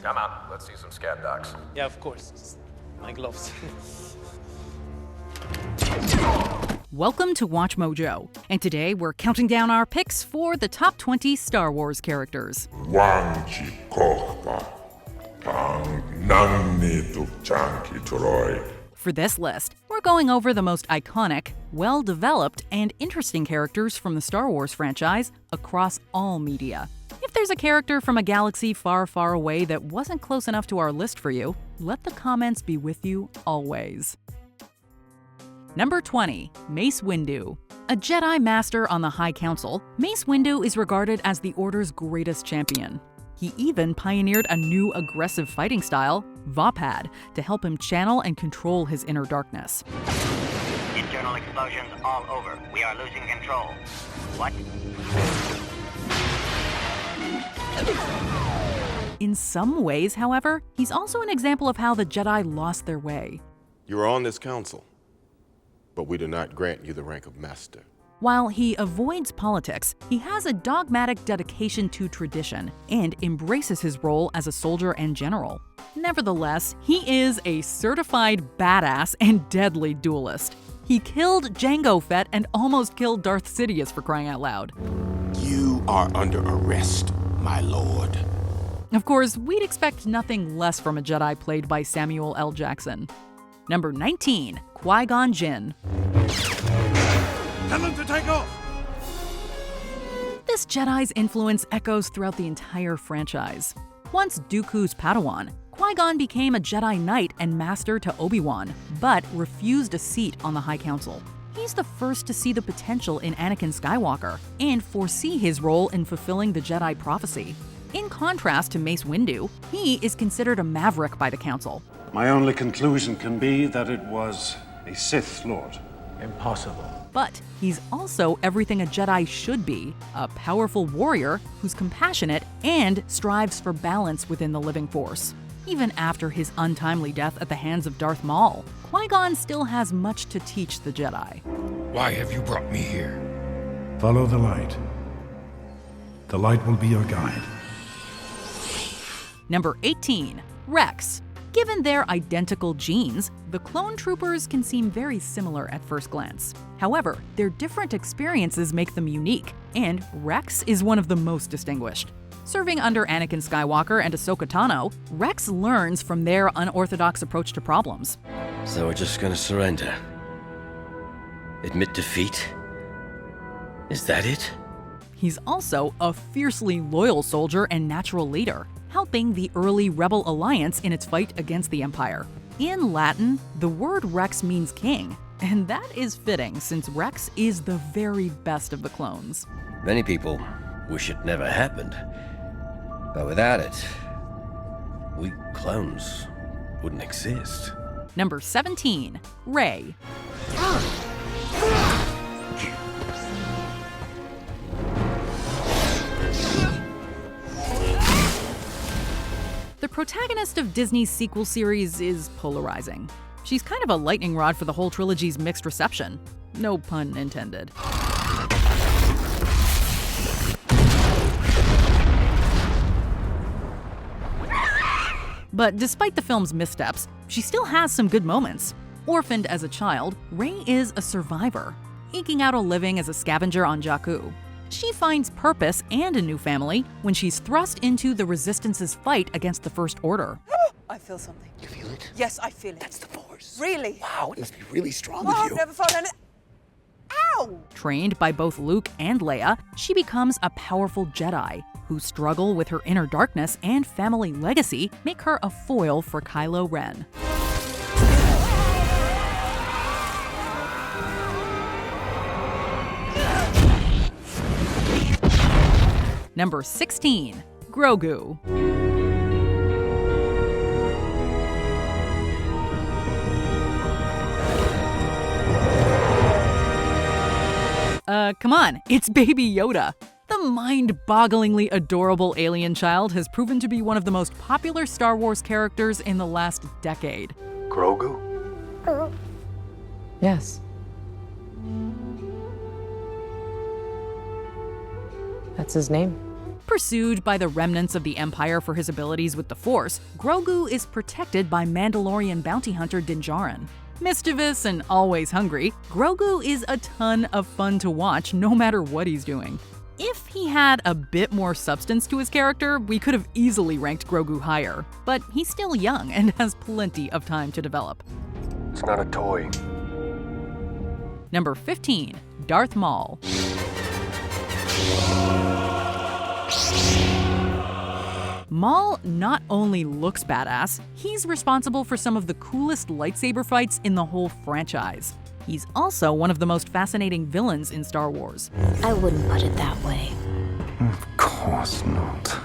Come on, let's see some scan docs. Yeah, of course. Just my gloves. Welcome to Watch Mojo, and today we're counting down our picks for the top 20 Star Wars characters. For this list, we're going over the most iconic, well-developed, and interesting characters from the Star Wars franchise across all media. If there's a character from a galaxy far, far away that wasn't close enough to our list for you, let the comments be with you always. Number 20, Mace Windu. A Jedi Master on the High Council, Mace Windu is regarded as the Order's greatest champion. He even pioneered a new aggressive fighting style, Vapad, to help him channel and control his inner darkness. Internal explosions all over. We are losing control. What? In some ways, however, he's also an example of how the Jedi lost their way. You are on this council, but we do not grant you the rank of master. While he avoids politics, he has a dogmatic dedication to tradition and embraces his role as a soldier and general. Nevertheless, he is a certified badass and deadly duelist. He killed Jango Fett and almost killed Darth Sidious, for crying out loud. You are under arrest, my lord. Of course, we'd expect nothing less from a Jedi played by Samuel L. Jackson. Number 19, Qui-Gon Jinn. Tell them to take off! This Jedi's influence echoes throughout the entire franchise. Once Dooku's Padawan, Qui-Gon became a Jedi Knight and master to Obi-Wan, but refused a seat on the High Council. He's the first to see the potential in Anakin Skywalker and foresee his role in fulfilling the Jedi prophecy. In contrast to Mace Windu, he is considered a maverick by the Council. My only conclusion can be that it was a Sith Lord. Impossible. But he's also everything a Jedi should be, a powerful warrior who's compassionate and strives for balance within the living force. Even after his untimely death at the hands of Darth Maul, Qui-Gon still has much to teach the Jedi. Why have you brought me here? Follow the light. The light will be your guide. Number 18, Rex. Given their identical genes, the clone troopers can seem very similar at first glance. However, their different experiences make them unique, and Rex is one of the most distinguished. Serving under Anakin Skywalker and Ahsoka Tano, Rex learns from their unorthodox approach to problems. So we're just gonna surrender? Admit defeat? Is that it? He's also a fiercely loyal soldier and natural leader, helping the early Rebel Alliance in its fight against the Empire. In Latin, the word Rex means king, and that is fitting since Rex is the very best of the clones. Many people wish it never happened. But without it, we clones wouldn't exist. Number 17, Rey. The protagonist of Disney's sequel series is polarizing. She's kind of a lightning rod for the whole trilogy's mixed reception. No pun intended. But despite the film's missteps, she still has some good moments. Orphaned as a child, Rey is a survivor, eking out a living as a scavenger on Jakku. She finds purpose and a new family when she's thrust into the Resistance's fight against the First Order. I feel something. You feel it? Yes, I feel it. That's the Force. Really? Wow, it must be really strong Oh, with I've you. never felt any... Ow! Trained by both Luke and Leia, she becomes a powerful Jedi whose struggle with her inner darkness and family legacy make her a foil for Kylo Ren. Number 16, Grogu. Come on, it's Baby Yoda. The mind-bogglingly adorable alien child has proven to be one of the most popular Star Wars characters in the last decade. Grogu? Yes. That's his name. pursued by the remnants of the Empire for his abilities with the Force, Grogu is protected by Mandalorian bounty hunter Din Djarin. Mischievous and always hungry, Grogu is a ton of fun to watch no matter what he's doing. If he had a bit more substance to his character, we could have easily ranked Grogu higher, but he's still young and has plenty of time to develop. It's not a toy. Number 15, Darth Maul. Maul not only looks badass, he's responsible for some of the coolest lightsaber fights in the whole franchise. He's also one of the most fascinating villains in Star Wars. I wouldn't put it that way. Of course not.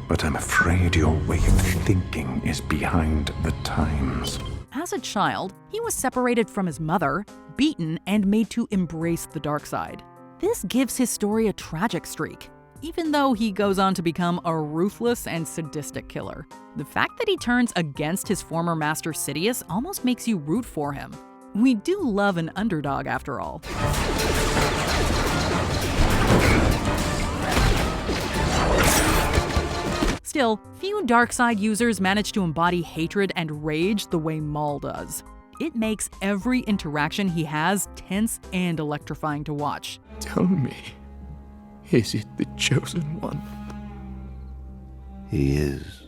But I'm afraid your way of thinking is behind the times. As a child, he was separated from his mother, beaten, and made to embrace the dark side. This gives his story a tragic streak, even though he goes on to become a ruthless and sadistic killer. The fact that he turns against his former master Sidious almost makes you root for him. We do love an underdog after all. Still, few dark side users manage to embody hatred and rage the way Maul does. It makes every interaction he has tense and electrifying to watch. Tell me, is it the chosen one? He is.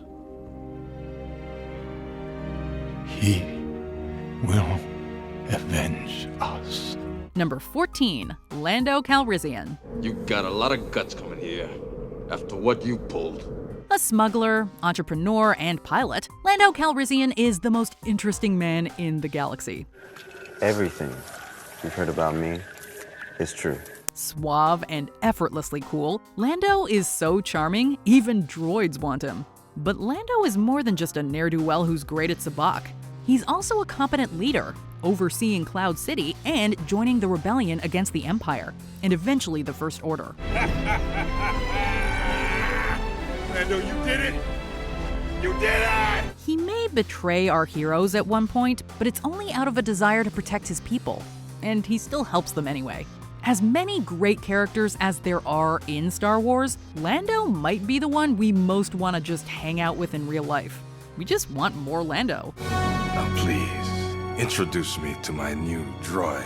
He will avenge us. Number 14, Lando Calrissian. You got a lot of guts coming here, after what you pulled. A smuggler, entrepreneur, and pilot, Lando Calrissian is the most interesting man in the galaxy. Everything you've heard about me is true. Suave and effortlessly cool, Lando is so charming, even droids want him. But Lando is more than just a ne'er-do-well who's great at sabacc. He's also a competent leader, overseeing Cloud City and joining the rebellion against the Empire, and eventually the First Order. Lando, you did it! You did it! He may betray our heroes at one point, but it's only out of a desire to protect his people, and he still helps them anyway. As many great characters as there are in Star Wars, Lando might be the one we most want to just hang out with in real life. We just want more Lando. Now please, introduce me to my new droid.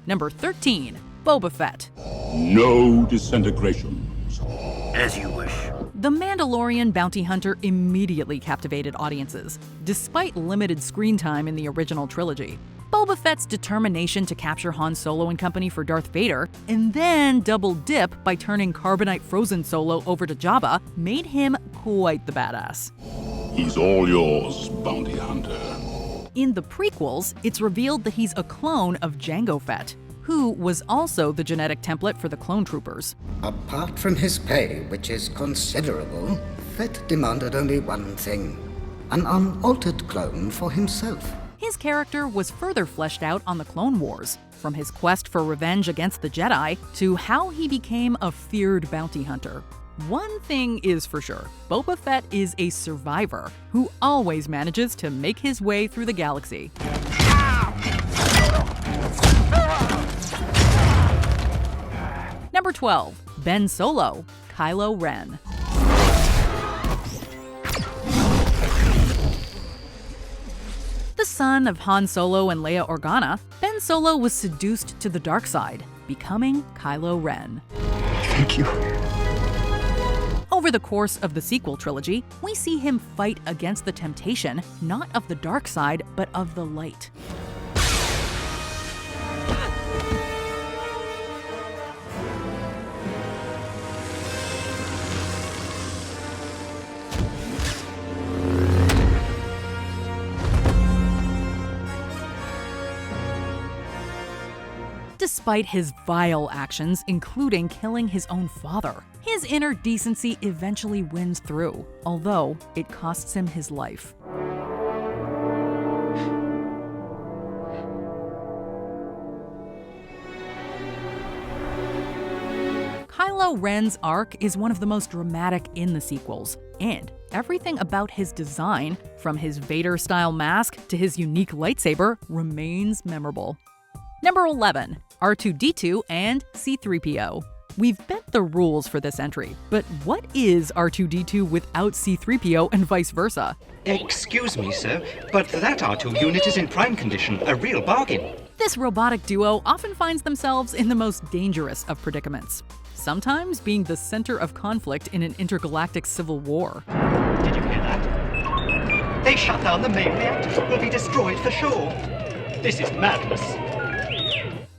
Number 13, Boba Fett. No disintegrations. As you wish. The Mandalorian bounty hunter immediately captivated audiences, despite limited screen time in the original trilogy. Boba Fett's determination to capture Han Solo and company for Darth Vader, and then double dip by turning carbonite frozen Solo over to Jabba, made him quite the badass. He's all yours, bounty hunter. In the prequels, it's revealed that he's a clone of Jango Fett, who was also the genetic template for the clone troopers. Apart from his pay, which is considerable, Fett demanded only one thing: an unaltered clone for himself. His character was further fleshed out on the Clone Wars, from his quest for revenge against the Jedi to how he became a feared bounty hunter. One thing is for sure, Boba Fett is a survivor who always manages to make his way through the galaxy. Number 12, Ben Solo, Kylo Ren. The son of Han Solo and Leia Organa, Ben Solo was seduced to the dark side, becoming Kylo Ren. Thank you. Over the course of the sequel trilogy, we see him fight against the temptation, not of the dark side, but of the light. Despite his vile actions, including killing his own father, his inner decency eventually wins through, although it costs him his life. Kylo Ren's arc is one of the most dramatic in the sequels, and everything about his design, from his Vader-style mask to his unique lightsaber, remains memorable. Number 11, R2-D2 and C-3PO. We've bent the rules for this entry, but what is R2-D2 without C-3PO and vice versa? Excuse me, sir, but that R2 unit is in prime condition, a real bargain. This robotic duo often finds themselves in the most dangerous of predicaments, sometimes being the center of conflict in an intergalactic civil war. Did you hear that? They shut down the main reactor. We'll be destroyed for sure. This is madness.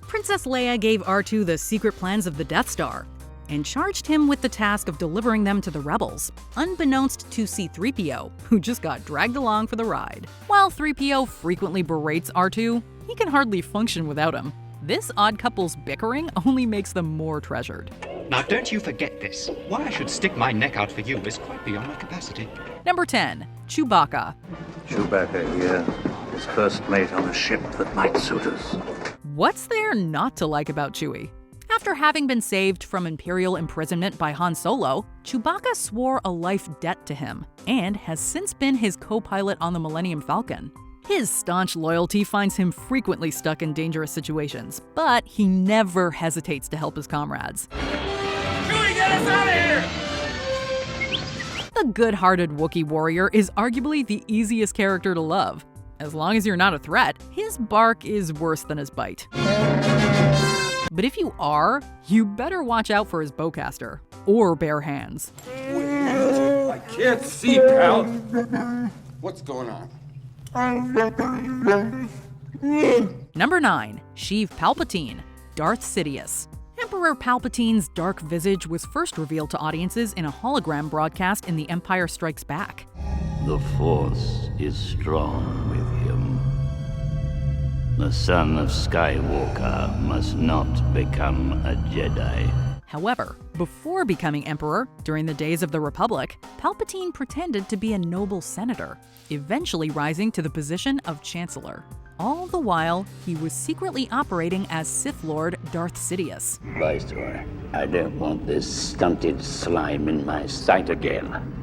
Princess Leia gave R2 the secret plans of the Death Star and charged him with the task of delivering them to the rebels, unbeknownst to C-3PO, who just got dragged along for the ride. While 3PO frequently berates R2, he can hardly function without him. This odd couple's bickering only makes them more treasured. Now don't you forget this. Why I should stick my neck out for you is quite beyond my capacity. Number 10. Chewbacca. Chewbacca here is first mate on a ship that might suit us. What's there not to like about Chewie? After having been saved from Imperial imprisonment by Han Solo, Chewbacca swore a life debt to him, and has since been his co-pilot on the Millennium Falcon. His staunch loyalty finds him frequently stuck in dangerous situations, but he never hesitates to help his comrades. Chewie, get us out of here! The good-hearted Wookiee warrior is arguably the easiest character to love. As long as you're not a threat, his bark is worse than his bite. But if you are, you better watch out for his bowcaster, or bare hands. I can't see, pal. What's going on? Number 9. Sheev Palpatine, Darth Sidious. Emperor Palpatine's dark visage was first revealed to audiences in a hologram broadcast in The Empire Strikes Back. The Force is strong with him. The son of Skywalker must not become a Jedi. However, before becoming Emperor, during the days of the Republic, Palpatine pretended to be a noble senator, eventually rising to the position of Chancellor. All the while, he was secretly operating as Sith Lord Darth Sidious. Viceroy, I don't want this stunted slime in my sight again.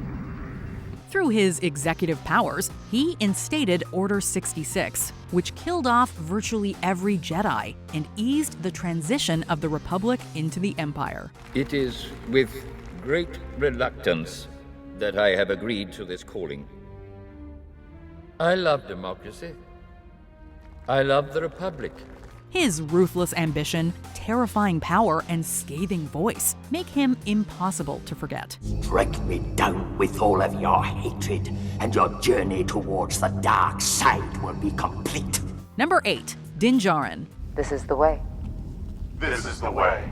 Through his executive powers, he instated Order 66, which killed off virtually every Jedi and eased the transition of the Republic into the Empire. It is with great reluctance that I have agreed to this calling. I love democracy. I love the Republic. His ruthless ambition, terrifying power, and scathing voice make him impossible to forget. Strike me down with all of your hatred, and your journey towards the dark side will be complete. Number 8. Din Djarin. This is the way. This is the way.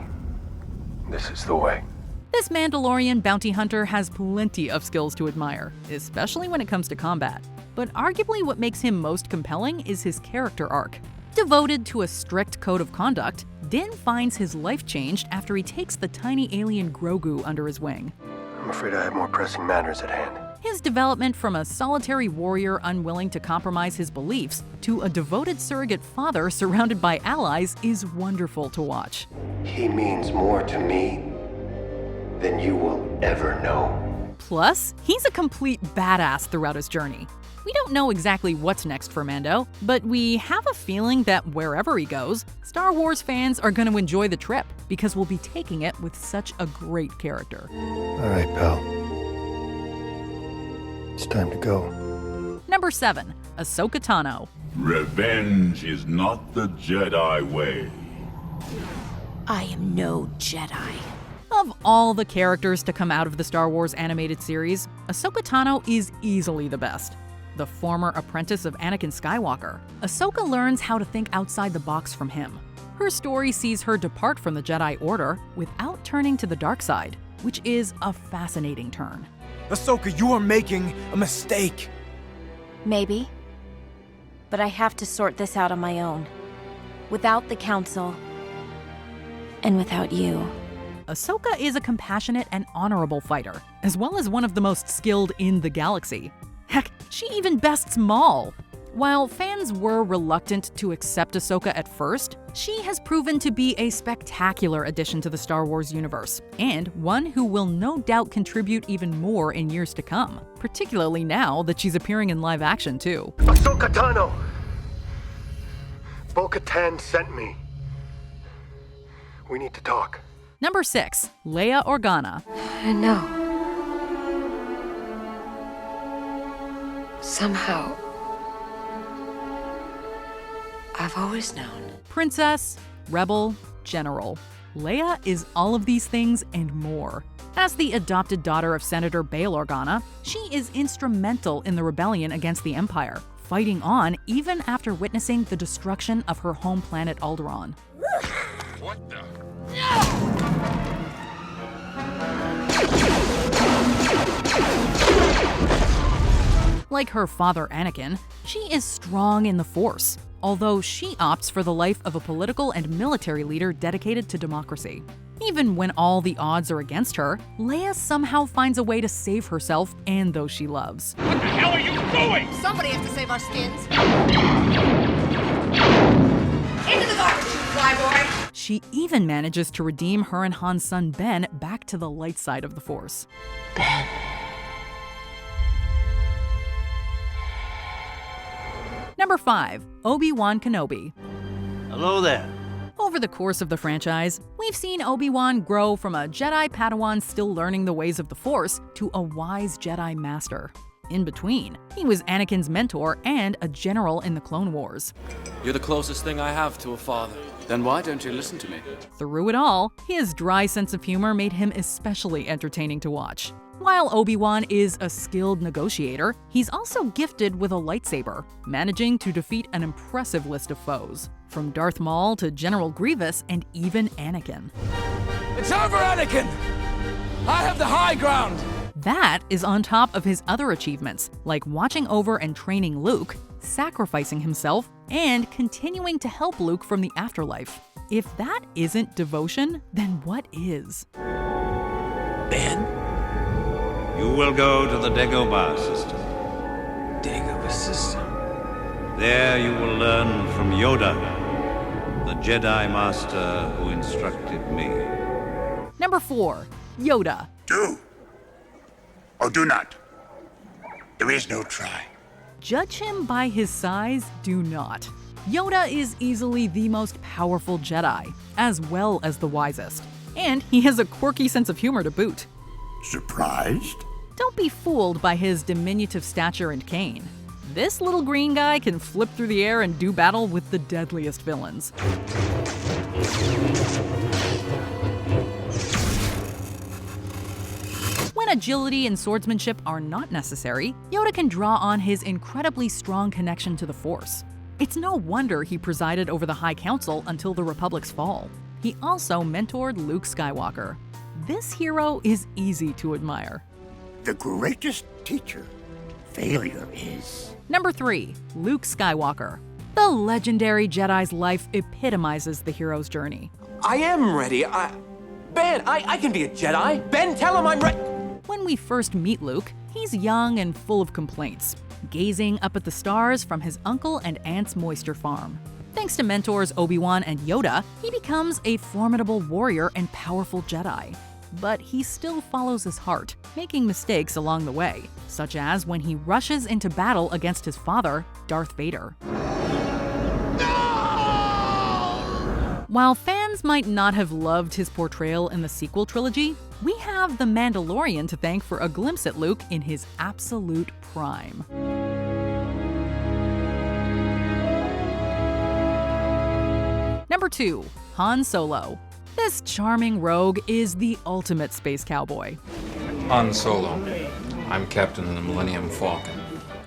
This is the way. This Mandalorian bounty hunter has plenty of skills to admire, especially when it comes to combat. But arguably what makes him most compelling is his character arc. Devoted to a strict code of conduct, Din finds his life changed after he takes the tiny alien Grogu under his wing. I'm afraid I have more pressing matters at hand. His development from a solitary warrior unwilling to compromise his beliefs to a devoted surrogate father surrounded by allies is wonderful to watch. He means more to me than you will ever know. Plus, he's a complete badass throughout his journey. We don't know exactly what's next for Mando, but we have a feeling that wherever he goes, Star Wars fans are going to enjoy the trip because we'll be taking it with such a great character. All right, pal. It's time to go. Number 7. Ahsoka Tano. Revenge is not the Jedi way. I am no Jedi. Of all the characters to come out of the Star Wars animated series, Ahsoka Tano is easily the best. The former apprentice of Anakin Skywalker, Ahsoka learns how to think outside the box from him. Her story sees her depart from the Jedi Order without turning to the dark side, which is a fascinating turn. Ahsoka, you are making a mistake. Maybe. But I have to sort this out on my own. Without the Council. And without you. Ahsoka is a compassionate and honorable fighter, as well as one of the most skilled in the galaxy. Heck, she even bests Maul. While fans were reluctant to accept Ahsoka at first, she has proven to be a spectacular addition to the Star Wars universe, and one who will no doubt contribute even more in years to come, particularly now that she's appearing in live action too. Ahsoka Tano! Bo-Katan sent me. We need to talk. Number 6. Leia Organa. No. Somehow, I've always known. Princess, rebel, general. Leia is all of these things and more. As the adopted daughter of Senator Bail Organa, she is instrumental in the rebellion against the Empire, fighting on even after witnessing the destruction of her home planet Alderaan. What the? Like her father Anakin, she is strong in the Force, although she opts for the life of a political and military leader dedicated to democracy. Even when all the odds are against her, Leia somehow finds a way to save herself and those she loves. What the hell are you doing? Somebody has to save our skins. Into the garbage, you flyboy! She even manages to redeem her and Han's son Ben back to the light side of the Force. Ben. Number 5. Obi-Wan Kenobi. Hello there. Over the course of the franchise, we've seen Obi-Wan grow from a Jedi Padawan still learning the ways of the Force to a wise Jedi Master. In between, he was Anakin's mentor and a general in the Clone Wars. You're the closest thing I have to a father. Then why don't you listen to me? Through it all, his dry sense of humor made him especially entertaining to watch. While Obi-Wan is a skilled negotiator, he's also gifted with a lightsaber, managing to defeat an impressive list of foes, from Darth Maul to General Grievous and even Anakin. It's over, Anakin! I have the high ground! That is on top of his other achievements, like watching over and training Luke, sacrificing himself, and continuing to help Luke from the afterlife. If that isn't devotion, then what is? Ben? You will go to the Dagobah system. Dagobah system? There you will learn from Yoda, the Jedi Master who instructed me. Number 4. Yoda. Do or do not. There is no try. Judge him by his size, do not. Yoda is easily the most powerful Jedi, as well as the wisest. And he has a quirky sense of humor to boot. Surprised? Don't be fooled by his diminutive stature and cane. This little green guy can flip through the air and do battle with the deadliest villains. When agility and swordsmanship are not necessary, Yoda can draw on his incredibly strong connection to the Force. It's no wonder he presided over the High Council until the Republic's fall. He also mentored Luke Skywalker. This hero is easy to admire. The greatest teacher, failure is. Number 3. Luke Skywalker. The legendary Jedi's life epitomizes the hero's journey. I am ready. Ben, I can be a Jedi. Ben, tell him I'm ready. When we first meet Luke, he's young and full of complaints, gazing up at the stars from his uncle and aunt's moisture farm. Thanks to mentors Obi-Wan and Yoda, he becomes a formidable warrior and powerful Jedi. But he still follows his heart, making mistakes along the way, such as when he rushes into battle against his father, Darth Vader. While fans might not have loved his portrayal in the sequel trilogy, we have The Mandalorian to thank for a glimpse at Luke in his absolute prime. Number 2. Han Solo. This charming rogue is the ultimate space cowboy. Han Solo. I'm captain of the Millennium Falcon.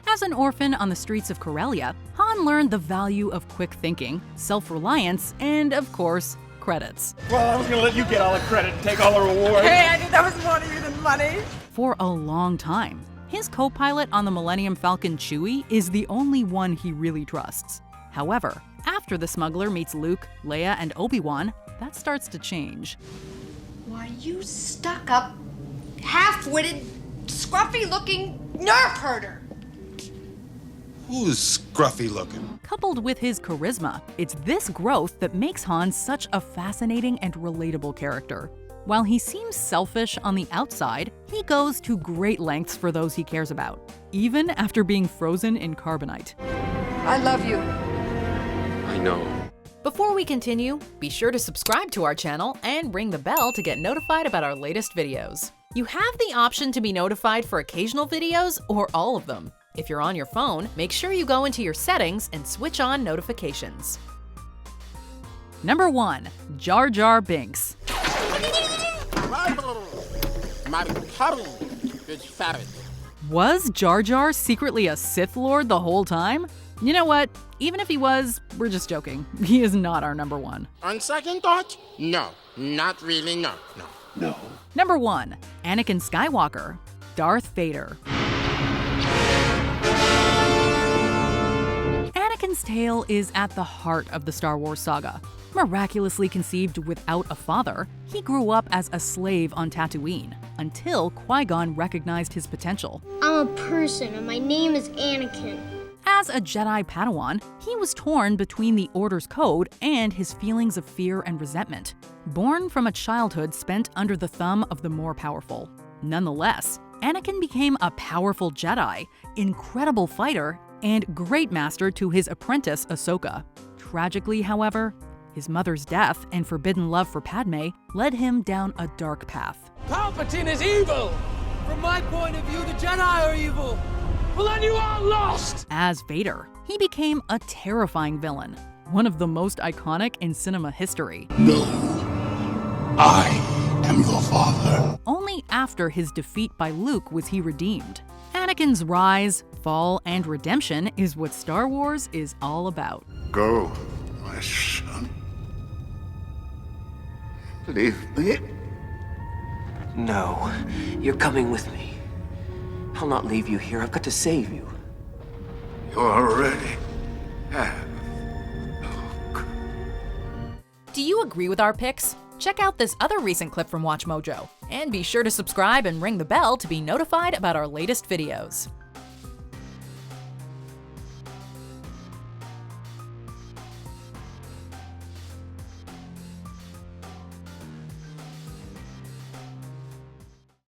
As an orphan on the streets of Corellia, Han learned the value of quick thinking, self-reliance, and, of course, credits. Well, I was gonna let you get all the credit and take all the rewards. Hey, I knew that was more to you than money. For a long time, his co-pilot on the Millennium Falcon, Chewie, is the only one he really trusts. However, after the smuggler meets Luke, Leia, and Obi-Wan, that starts to change. Why, you stuck-up, half-witted, scruffy-looking nerf herder. Who's scruffy looking? Coupled with his charisma, it's this growth that makes Han such a fascinating and relatable character. While he seems selfish on the outside, he goes to great lengths for those he cares about, even after being frozen in carbonite. I love you. I know. Before we continue, be sure to subscribe to our channel and ring the bell to get notified about our latest videos. You have the option to be notified for occasional videos or all of them. If you're on your phone, make sure you go into your settings and switch on notifications. Number 1. Jar Jar Binks. Was Jar Jar secretly a Sith Lord the whole time? You know what? Even if he was, we're just joking. He is not our number 1. On second thought, no. Not really, no. Number 1. Anakin Skywalker, Darth Vader. Anakin's tale is at the heart of the Star Wars saga. Miraculously conceived without a father, he grew up as a slave on Tatooine, until Qui-Gon recognized his potential. I'm a person and my name is Anakin. As a Jedi Padawan, he was torn between the Order's code and his feelings of fear and resentment, born from a childhood spent under the thumb of the more powerful. Nonetheless, Anakin became a powerful Jedi, incredible fighter, and great master to his apprentice Ahsoka. Tragically, however, his mother's death and forbidden love for Padme led him down a dark path. Palpatine is evil! From my point of view, the Jedi are evil! Well, then you are lost! As Vader, he became a terrifying villain, one of the most iconic in cinema history. No, I am your father. Only after his defeat by Luke was he redeemed. Anakin's rise, fall, and redemption is what Star Wars is all about. Go, my son. Leave me. No, you're coming with me. I'll not leave you here. I've got to save you. You already have. Do you agree with our picks? Check out this other recent clip from WatchMojo, and be sure to subscribe and ring the bell to be notified about our latest videos.